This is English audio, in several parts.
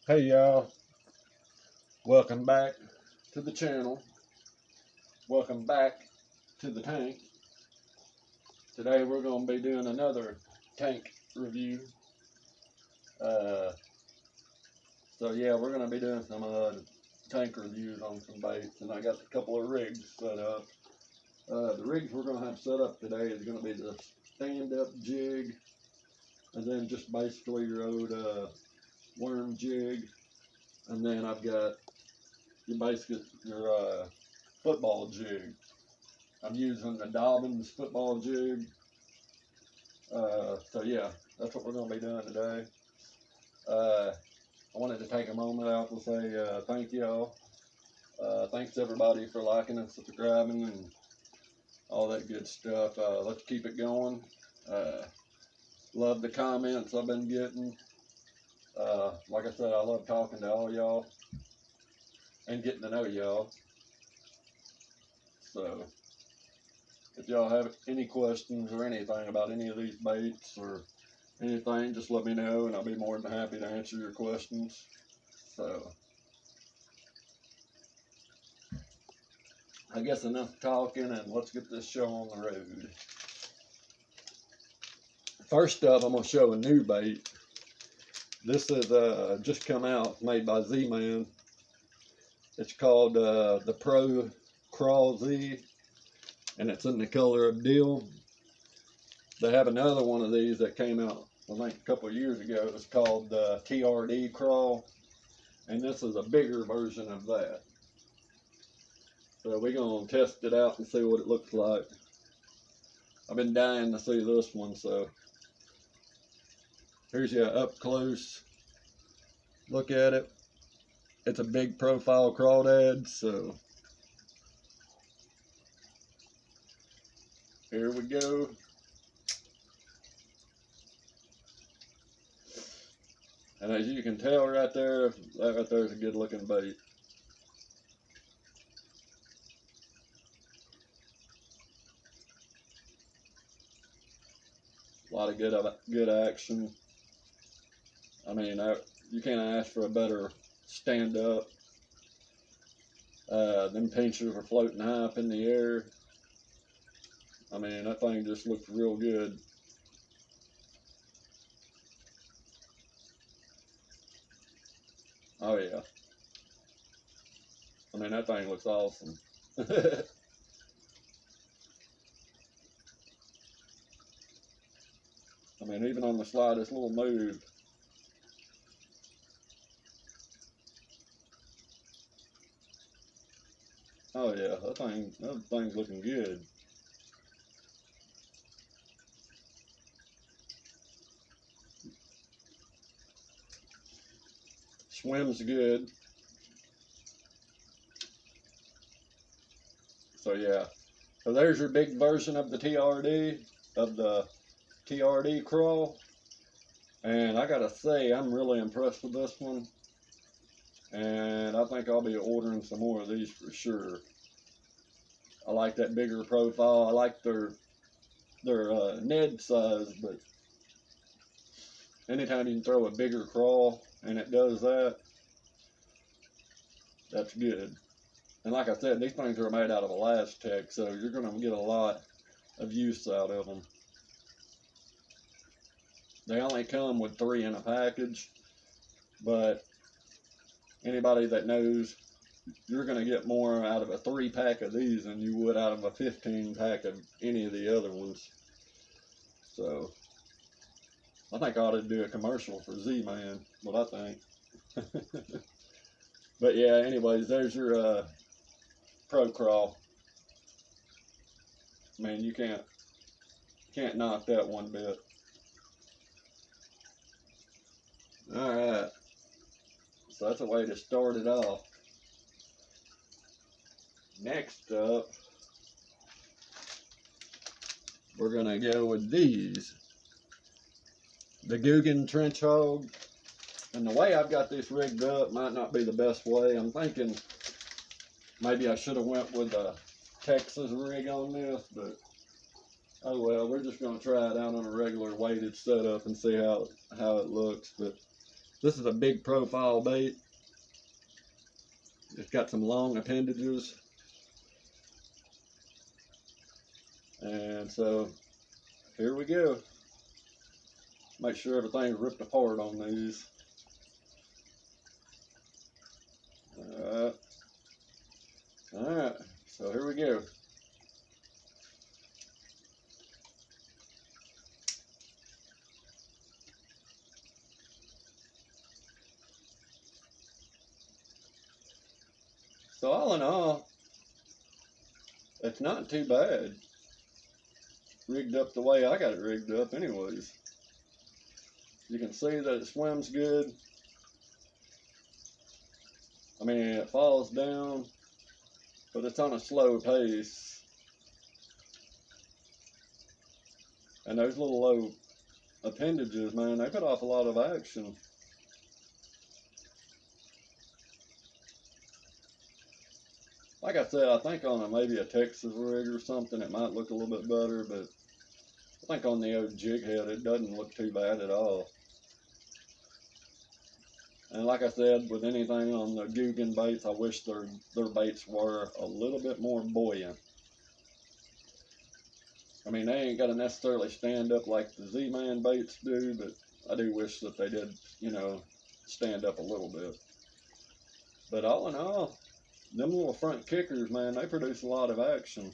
Hey y'all, welcome back to the channel. Welcome back to the tank. Today we're going to be doing another tank review. So yeah, we're going to be doing some tank reviews on some baits, and I got a couple of rigs set up. The rigs we're going to have set up today is going to be the stand-up jig, and then just basically your old worm jig. And then I've got your football jig. I'm using the Dobbins football jig. So yeah, that's what we're going to be doing today. I wanted to take a moment out to say thank y'all. Thanks everybody for liking and subscribing and all that good stuff. Let's keep it going. Love the comments I've been getting. Like I said, I love talking to all y'all and getting to know y'all. So if y'all have any questions or anything about any of these baits or anything, just let me know and I'll be more than happy to answer your questions. So I guess enough talking, and let's get this show on the road. First up, I'm going to show a new bait. This is just come out, made by Z-Man. It's called the Pro Craw Z, and it's in the color of deal. They have another one of these that came out, I think, a couple of years ago. It's called the TRD Craw, and this is a bigger version of that. So we're going to test it out and see what it looks like. I've been dying to see this one, so here's your up close look at it. It's a big profile crawdad, so here we go. And as you can tell right there, that right there is a good looking bait. A lot of good action. I mean, you can't ask for a better stand up. Them pinchers are floating high up in the air. I mean, that thing just looks real good. Oh yeah. I mean, that thing looks awesome. I mean, even on the slightest little move. Oh yeah, that thing's looking good. Swims good. So yeah. So there's your big version of the TRD Craw. And I gotta say, I'm really impressed with this one. And I think I'll be ordering some more of these for sure. I like that bigger profile. I like their Ned size, but anytime you can throw a bigger crawl and it does that, that's good. And like I said, these things are made out of Elastec, so you're going to get a lot of use out of them. They only come with 3 in a package, but anybody that knows, you're going to get more out of a 3-pack of these than you would out of a 15-pack of any of the other ones. So I think I ought to do a commercial for Z-Man, what I think. But yeah, anyways, there's your Pro Craw. Man, you can't knock that one bit. Alright, so that's a way to start it off. Next up, we're gonna go with these, the Googan Trench Hog. And the way I've got this rigged up might not be the best way. I'm thinking maybe I should have went with a Texas rig on this, but oh well, we're just gonna try it out on a regular weighted setup and see how it looks. But This is a big profile bait. It's got some long appendages. And so here we go. Make sure everything's ripped apart on these. Alright, so here we go. So all in all, it's not too bad. Rigged up the way I got it rigged up anyways. You can see that it swims good. I mean, it falls down, but it's on a slow pace. And those little low appendages, man, they put off a lot of action. Like I said, I think on maybe a Texas rig or something, it might look a little bit better, but I think on the old jig head, it doesn't look too bad at all. And like I said, with anything on the Googan baits, I wish their baits were a little bit more buoyant. I mean, they ain't got to necessarily stand up like the Z-Man baits do, but I do wish that they did, you know, stand up a little bit. But all in all, them little front kickers, man, they produce a lot of action.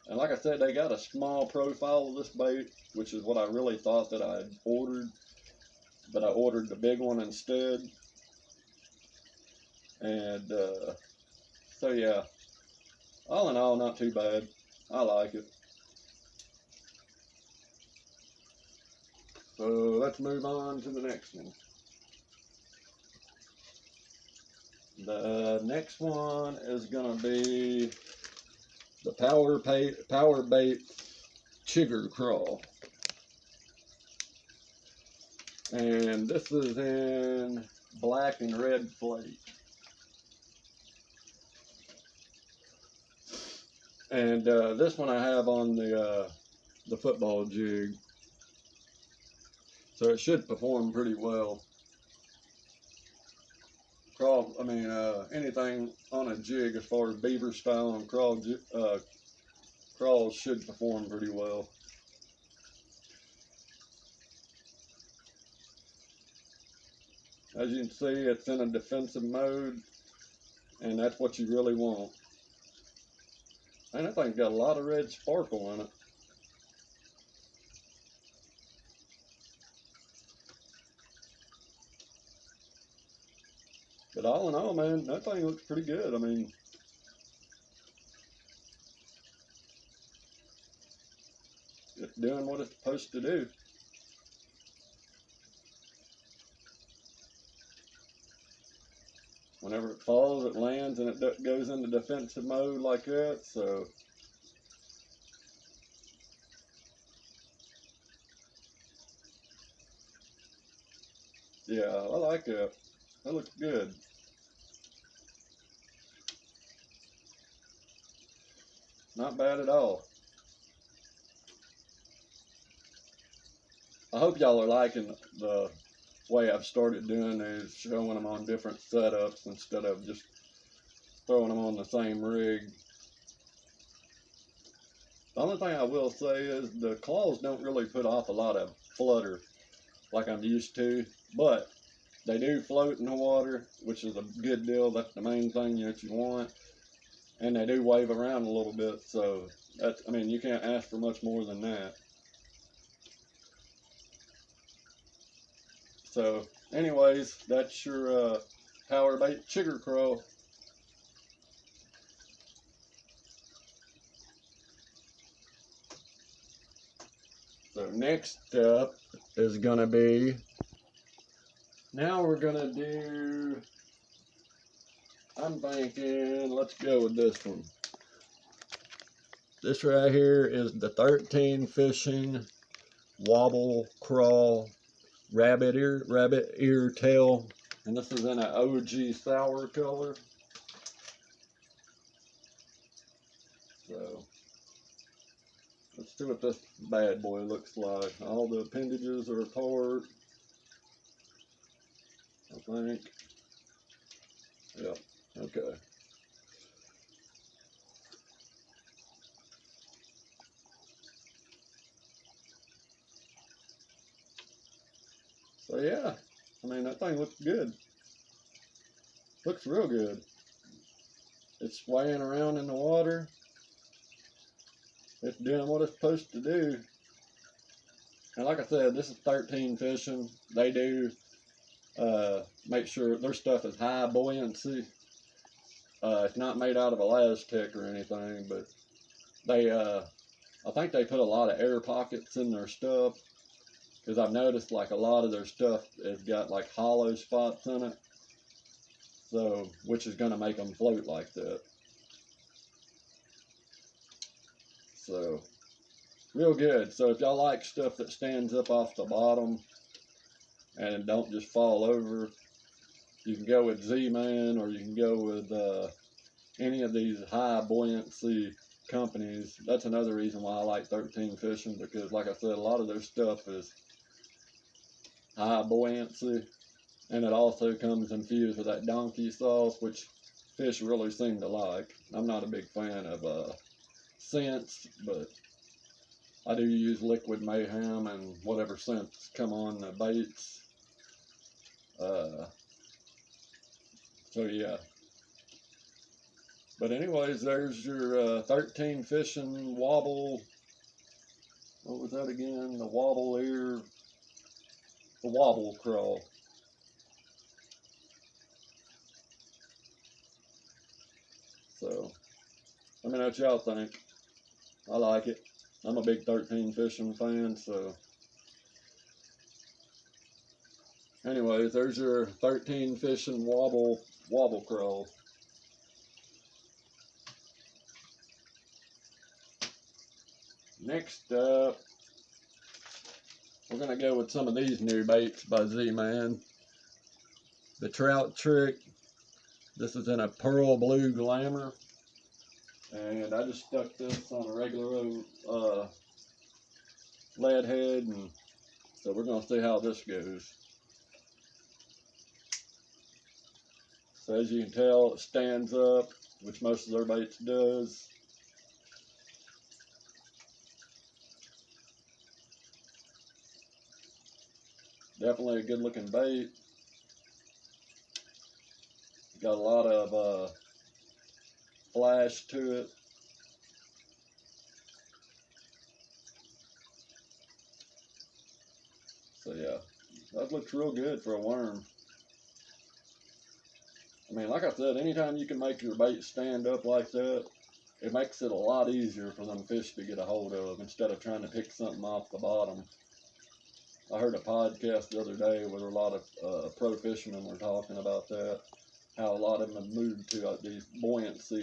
And like I said, they got a small profile of this bait, which is what I really thought that I'd ordered. But I ordered the big one instead. And so yeah, all in all, not too bad. I like it. So let's move on to the next one. The next one is gonna be the power bait Chiger crawl. And this is in black and red flake. And this one I have on the football jig. So it should perform pretty well. Crawl, I mean, anything on a jig as far as beaver style and crawls should perform pretty well. As you can see, it's in a defensive mode, and that's what you really want. And that thing's got a lot of red sparkle in it. But all in all, man, that thing looks pretty good. I mean, it's doing what it's supposed to do. Whenever it falls, it lands and it goes into defensive mode like that. So yeah, I like that. That looks good. Not bad at all. I hope y'all are liking the way I've started doing these, showing them on different setups instead of just throwing them on the same rig. The only thing I will say is the claws don't really put off a lot of flutter like I'm used to, but they do float in the water, which is a good deal. That's the main thing that you want. And they do wave around a little bit, so that's, I mean, you can't ask for much more than that. So anyways, that's your power bait Chiger craw. So next up is gonna be, now we're gonna do, I'm thinking, let's go with this one. This right here is the 13 Fishing WobbleCraw rabbit ear tail, and this is in an OG sour color. So let's see what this bad boy looks like. All the appendages are apart. think. Yep, okay. So yeah, I mean, that thing looks good. Looks real good. It's swaying around in the water. It's doing what it's supposed to do. And like I said, this is 13 fishing. They do make sure their stuff is high buoyancy. It's not made out of elastic or anything, but they, I think they put a lot of air pockets in their stuff, because I've noticed like a lot of their stuff has got like hollow spots in it, so which is going to make them float like that. So real good. So if y'all like stuff that stands up off the bottom and don't just fall over, you can go with Z-Man, or you can go with any of these high buoyancy companies. That's another reason why I like 13 Fishing, because like I said, a lot of their stuff is high buoyancy, and it also comes infused with that donkey sauce, which fish really seem to like. I'm not a big fan of scents, but I do use Liquid Mayhem and whatever scents come on the baits. So yeah. But anyways, there's your 13 Fishing wobble. What was that again? The wobble ear. The Wobble-Craw. So, let me know what y'all think. I like it. I'm a big 13 Fishing fan, so. Anyways, there's your 13 Fishing Wobble-Craw. Next up, we're going to go with some of these new baits by Z-Man. The Trout Trick. This is in a pearl blue glamour. And I just stuck this on a regular lead head, and so we're going to see how this goes. So as you can tell, it stands up, which most of their baits does. Definitely a good looking bait. Got a lot of flash to it. So yeah, that looks real good for a worm. I mean, like I said, anytime you can make your bait stand up like that, it makes it a lot easier for them fish to get a hold of, instead of trying to pick something off the bottom. I heard a podcast the other day where a lot of pro fishermen were talking about that, how a lot of them have moved to these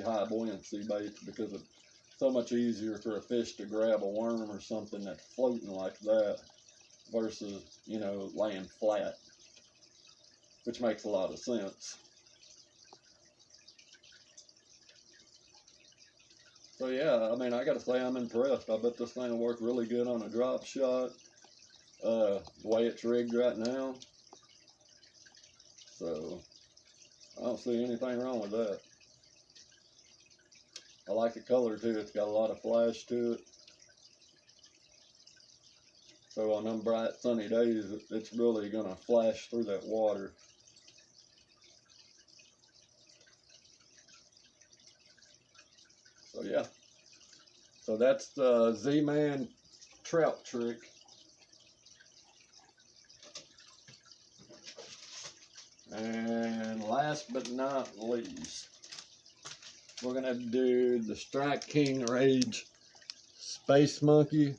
high buoyancy baits, because it's so much easier for a fish to grab a worm or something that's floating like that versus, you know, laying flat, which makes a lot of sense. So yeah, I mean, I gotta say I'm impressed. I bet this thing will work really good on a drop shot, the way it's rigged right now. So I don't see anything wrong with that. I like the color too. It's got a lot of flash to it. So on them bright sunny days, it's really gonna flash through that water. So yeah. So that's the Z-Man Trout Trick. And last but not least, we're gonna do the Strike King Rage Space Monkey.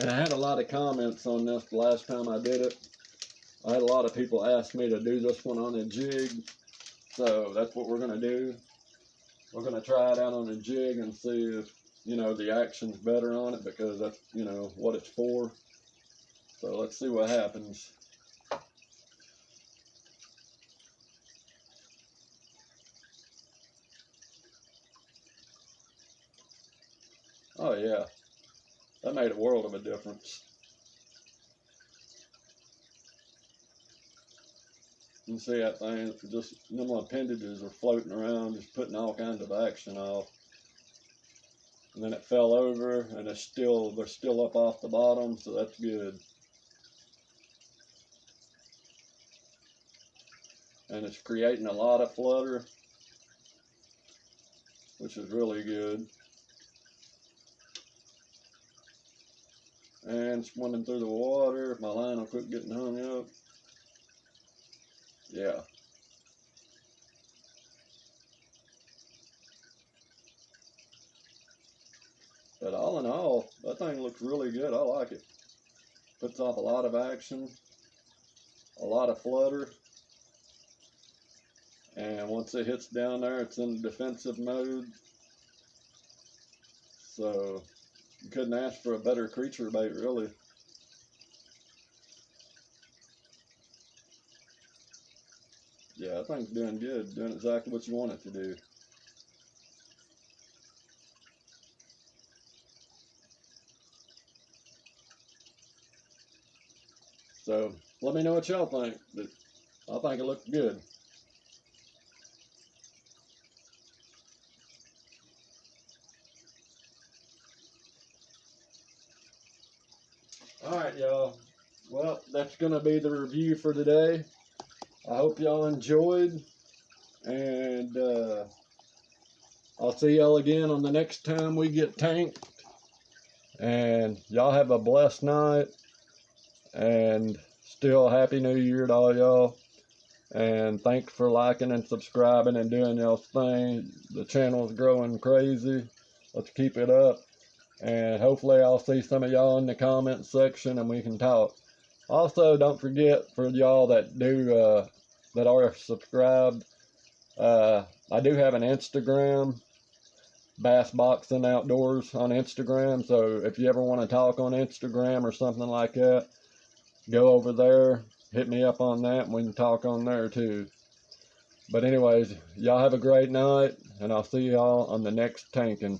And I had a lot of comments on this the last time I did it. I had a lot of people ask me to do this one on a jig. So that's what we're gonna do. We're gonna try it out on a jig and see if, you know, the action's better on it, because that's, you know, what it's for. So let's see what happens. Oh yeah, that made a world of a difference. You can see that thing, just them little appendages are floating around, just putting all kinds of action off. And then it fell over, and they're still up off the bottom, so that's good. And it's creating a lot of flutter, which is really good. And swimming through the water. If my line will quit getting hung up. Yeah. But all in all, that thing looks really good. I like it. Puts off a lot of action, a lot of flutter. And once it hits down there, it's in defensive mode. So you couldn't ask for a better creature bait, really. Yeah, that thing's doing good, doing exactly what you want it to do. So let me know what y'all think, but I think it looks good. Alright, y'all. Well, that's going to be the review for today. I hope y'all enjoyed. And I'll see y'all again on the next time we get tanked. And y'all have a blessed night. And still Happy New Year to all y'all. And thanks for liking and subscribing and doing y'all's thing. The channel is growing crazy. Let's keep it up. And hopefully I'll see some of y'all in the comment section and we can talk. Also, don't forget, for y'all that that are subscribed, I do have an Instagram, Bassboxing.Outdoors on Instagram. So if you ever want to talk on Instagram or something like that, go over there, hit me up on that, and we can talk on there too. But anyways, y'all have a great night, and I'll see y'all on the next tanking.